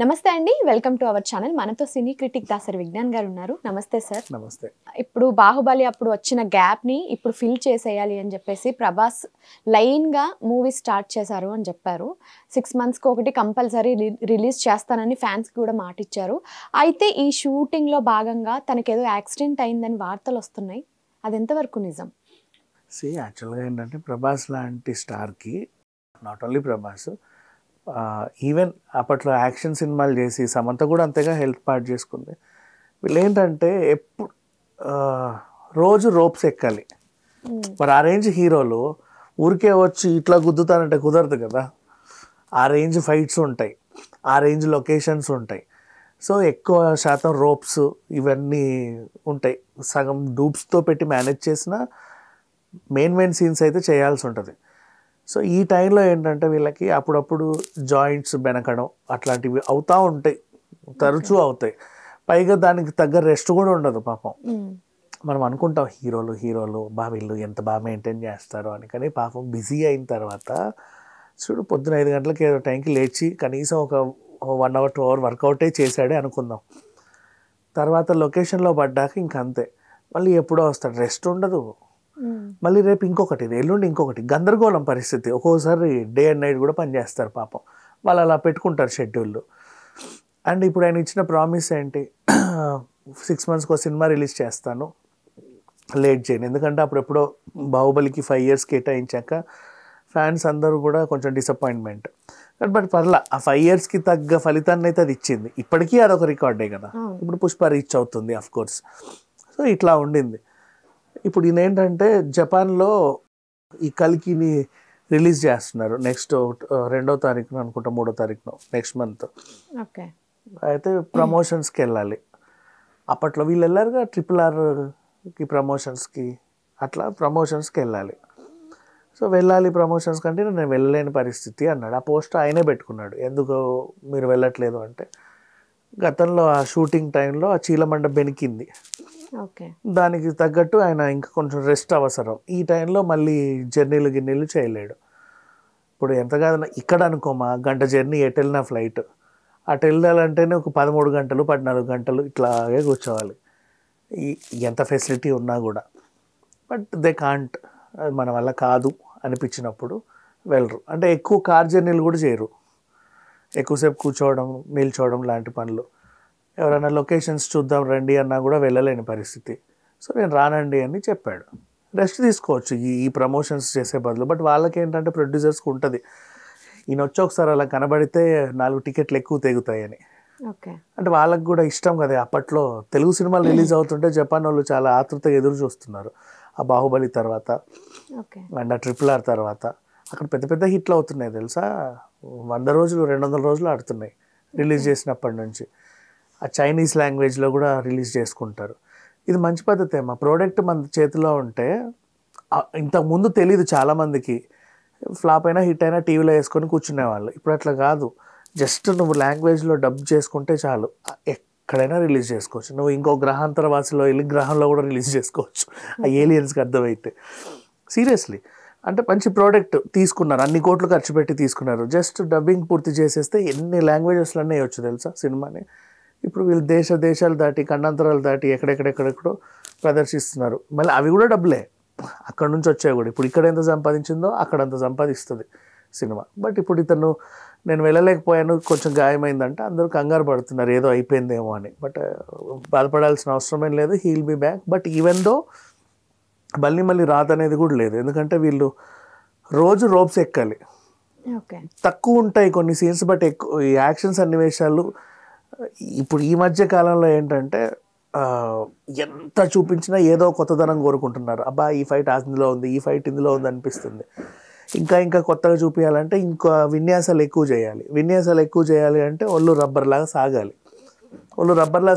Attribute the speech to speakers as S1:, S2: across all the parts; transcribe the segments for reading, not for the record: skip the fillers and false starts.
S1: నమస్తే అండి, welcome to our channel. మనతో సినీ క్రిటిక్ దాసరి విజ్ఞాన్ గారు ఉన్నారు. నమస్తే సార్.
S2: నమస్తే.
S1: ఇప్పుడు బాహుబలి అప్పుడు వచ్చిన గ్యాప్ని ఇప్పుడు ఫిల్ చేసేయాలి అని చెప్పేసి ప్రభాస్ లైన్గా మూవీ స్టార్ట్ చేశారు అని చెప్పారు. 6 monthsకి ఒకటి కంపల్సరీ రిలీజ్ చేస్తానని ఫ్యాన్స్కి కూడా మాట ఇచ్చారు. అయితే ఈ షూటింగ్లో భాగంగా తనకేదో యాక్సిడెంట్ అయిందని వార్తలు వస్తున్నాయి. అది ఎంతవరకు నిజం?
S2: యాక్చువల్గా ఏంటంటే ప్రభాస్ లాంటి స్టార్కి, నాట్ ఓన్లీ ప్రభాస్, ఈవెన్ అప్పట్లో యాక్షన్ సినిమాలు చేసి సమంత కూడా అంతేగా హెల్త్ పార్ట్ చేసుకుంది. వీళ్ళు ఏంటంటే ఎప్పుడు రోజు రోప్స్ ఎక్కాలి. మరి ఆ రేంజ్ హీరోలు ఊరికే వచ్చి ఇట్లా గుద్దుతానంటే కుదరదు కదా. ఆ రేంజ్ ఫైట్స్ ఉంటాయి, ఆ రేంజ్ లొకేషన్స్ ఉంటాయి. సో ఎక్కువ శాతం రోప్స్ ఇవన్నీ ఉంటాయి. సగం డూప్స్తో పెట్టి మేనేజ్ చేసిన మెయిన్ సీన్స్ అయితే చేయాల్సి ఉంటుంది. సో ఈ టైంలో ఏంటంటే వీళ్ళకి అప్పుడప్పుడు జాయింట్స్ బెనకడం అట్లాంటివి అవుతూ ఉంటాయి, తరచూ అవుతాయి. పైగా దానికి తగ్గ రెస్ట్ కూడా ఉండదు పాపం. మనం అనుకుంటాం హీరోలు వీళ్ళు ఎంత బాగా మెయింటైన్ చేస్తారు అని. కానీ పాపం బిజీ అయిన తర్వాత చూడు, పొద్దున 5 గంటలకి ఏదో టైంకి లేచి కనీసం ఒక 1 hour 2 hour వర్కౌటే చేశాడే అనుకుందాం. తర్వాత లొకేషన్లో పడ్డాక ఇంకంతే, మళ్ళీ ఎప్పుడో వస్తాడు, రెస్ట్ ఉండదు. మళ్ళీ రేపు ఇంకొకటి, ఎల్లుండి ఇంకొకటి, గందరగోళం పరిస్థితి. ఒక్కోసారి డే అండ్ నైట్ కూడా పనిచేస్తారు పాపం. వాళ్ళు అలా పెట్టుకుంటారు షెడ్యూళ్ళు. అండ్ ఇప్పుడు ఆయన ఇచ్చిన ప్రామిస్ ఏంటి, 6 monthsకి ఒక సినిమా రిలీజ్ చేస్తాను, లేట్ చేయను. ఎందుకంటే అప్పుడెప్పుడో బాహుబలికి 5 years కేటాయించాక ఫ్యాన్స్ అందరూ కూడా కొంచెం డిసప్పాయింట్మెంట్. బట్ పర్లా, ఆ 5 yearsకి తగ్గ ఫలితాన్ని అయితే అది ఇచ్చింది. ఇప్పటికీ అదొక రికార్డే కదా. ఇప్పుడు పుష్ప రీచ్ అవుతుంది అఫ్ కోర్స్. సో ఇట్లా ఉండింది. ఇప్పుడు ఈయన ఏంటంటే జపాన్లో ఈ కల్కిని రిలీజ్ చేస్తున్నారు నెక్స్ట్ 2వ తారీఖున అనుకుంటా, 3వ తారీఖున నెక్స్ట్ మంత్.
S1: ఓకే.
S2: అయితే ప్రమోషన్స్కి వెళ్ళాలి. అప్పట్లో వీళ్ళు వెళ్ళారుగా RRRకి ప్రమోషన్స్కి, అట్లా ప్రమోషన్స్కి వెళ్ళాలి. సో వెళ్ళాలి ప్రమోషన్స్ కంటే నేను వెళ్ళలేని పరిస్థితి అన్నాడు. ఆ పోస్ట్ ఆయనే పెట్టుకున్నాడు. ఎందుకు మీరు వెళ్ళట్లేదు అంటే, గతంలో ఆ షూటింగ్ టైంలో ఆ చీలమండ బెనికింది, దానికి తగ్గట్టు ఆయన ఇంకా కొంచెం రెస్ట్ అవసరం. ఈ టైంలో మళ్ళీ గిన్నెలు చేయలేడు. ఇప్పుడు ఎంత కాదన్నా ఇక్కడ అనుకోమా, గంట జర్నీ ఎటు వెళ్ళినా ఫ్లైట్, అటు వెళ్ళాలంటేనే ఒక 13 గంటలు 14 గంటలు ఇట్లాగే కూర్చోవాలి, ఎంత ఫెసిలిటీ ఉన్నా కూడా. బట్ దే కాంట్, అది మన వల్ల కాదు అనిపించినప్పుడు వెళ్ళరు. అంటే ఎక్కువ కార్ జర్నీలు కూడా చేయరు, ఎక్కువసేపు కూర్చోవడం నిల్చోవడం లాంటి పనులు. ఎవరైనా లొకేషన్స్ చూద్దాం రండి అన్నా కూడా వెళ్ళలేని పరిస్థితి. సో నేను రానండి అని చెప్పాడు. రెస్ట్ తీసుకోవచ్చు ఈ ప్రమోషన్స్ చేసే బదులు. బట్ వాళ్ళకి ఏంటంటే ప్రొడ్యూసర్స్కి ఉంటుంది, ఈయన వచ్చి ఒకసారి అలా కనబడితే 4 టికెట్లు ఎక్కువ తెగుతాయని. అంటే వాళ్ళకి కూడా ఇష్టం కదా. అప్పట్లో తెలుగు సినిమాలు రిలీజ్ అవుతుంటే జపాన్ వాళ్ళు చాలా ఆతృతగా ఎదురు చూస్తున్నారు. ఆ బాహుబలి తర్వాత అండ్ ఆ RRR తర్వాత అక్కడ పెద్ద పెద్ద హిట్లు అవుతున్నాయి తెలుసా. 100 రోజులు 200 రోజులు ఆడుతున్నాయి రిలీజ్ చేసినప్పటి నుంచి. ఆ చైనీస్ లాంగ్వేజ్లో కూడా రిలీజ్ చేసుకుంటారు. ఇది మంచి పద్ధతి. మా ప్రోడక్ట్ మన చేతిలో ఉంటే, ఇంతకుముందు తెలీదు చాలామందికి, ఫ్లాప్ అయినా హిట్ అయినా టీవీలో వేసుకొని కూర్చునేవాళ్ళు. ఇప్పుడు అట్లా కాదు, జస్ట్ నువ్వు లాంగ్వేజ్లో డబ్ చేసుకుంటే చాలు, ఎక్కడైనా రిలీజ్ చేసుకోవచ్చు. నువ్వు ఇంకో గ్రహాంతర వాసిలో వెళ్ళి గ్రహంలో కూడా రిలీజ్ చేసుకోవచ్చు, ఆ ఏలియన్స్కి అర్థమైతే. సీరియస్లీ, అంటే మంచి ప్రోడక్ట్ తీసుకున్నారు, అన్ని కోట్లు ఖర్చు పెట్టి తీసుకున్నారు. జస్ట్ డబ్బింగ్ పూర్తి చేసేస్తే ఎన్ని లాంగ్వేజెస్లో వేయచ్చు తెలుసా సినిమాని. ఇప్పుడు వీళ్ళు దేశాలు దాటి ఖండాంతరాలు దాటి ఎక్కడెక్కడెక్కడెక్కడో ప్రదర్శిస్తున్నారు. మళ్ళీ అవి కూడా డబ్బులే, అక్కడ నుంచి వచ్చాయి కూడా. ఇప్పుడు ఇక్కడ ఎంత సంపాదించిందో అక్కడ అంత సంపాదిస్తుంది సినిమా. బట్ ఇప్పుడు ఇతను నేను వెళ్ళలేకపోయాను, కొంచెం గాయమైందంటే అందరూ కంగారు పడుతున్నారు ఏదో అయిపోయిందేమో అని. బట్ బాధపడాల్సిన అవసరమేం లేదు, he will be back. But even though మళ్ళీ రాదనేది కూడా లేదు, ఎందుకంటే వీళ్ళు రోజు రోప్స్ ఎక్కాలి. తక్కువ ఉంటాయి కొన్ని సీన్స్, బట్ ఎక్కువ ఈ యాక్షన్ సన్నివేశాలు. ఇప్పుడు ఈ మధ్య కాలంలో ఏంటంటే ఎంత చూపించినా ఏదో కొత్తదనం కోరుకుంటున్నారు. అబ్బా ఈ ఫైట్ ఇందులో ఉంది, ఈ ఫైట్ ఇందులో ఉంది అనిపిస్తుంది. ఇంకా కొత్తగా చూపించాలంటే ఇంకా విన్యాసాలు ఎక్కువ చేయాలి అంటే ఒళ్ళు రబ్బర్లాగా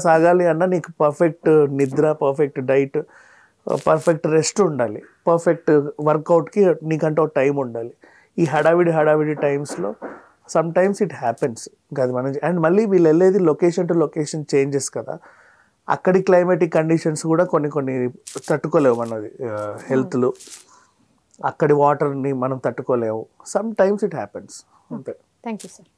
S2: సాగాలి అన్న నీకు పర్ఫెక్ట్ నిద్ర, పర్ఫెక్ట్ డైట్, పర్ఫెక్ట్ రెస్ట్ ఉండాలి, పర్ఫెక్ట్ వర్కౌట్కి నీకంటే ఒక టైం ఉండాలి. ఈ హడావిడి టైమ్స్లో సమ్ టైమ్స్ ఇట్ హ్యాపెన్స్ అది మనం. అండ్ మళ్ళీ వీళ్ళు వెళ్ళేది లొకేషన్ టు లొకేషన్ చేంజెస్ కదా, అక్కడి క్లైమేటిక్ కండిషన్స్ కూడా కొన్ని తట్టుకోలేవు మనది హెల్త్లు. అక్కడి వాటర్ని మనం తట్టుకోలేము. సమ్ టైమ్స్ ఇట్ హ్యాపెన్స్ అంతే.
S1: Thank you sir.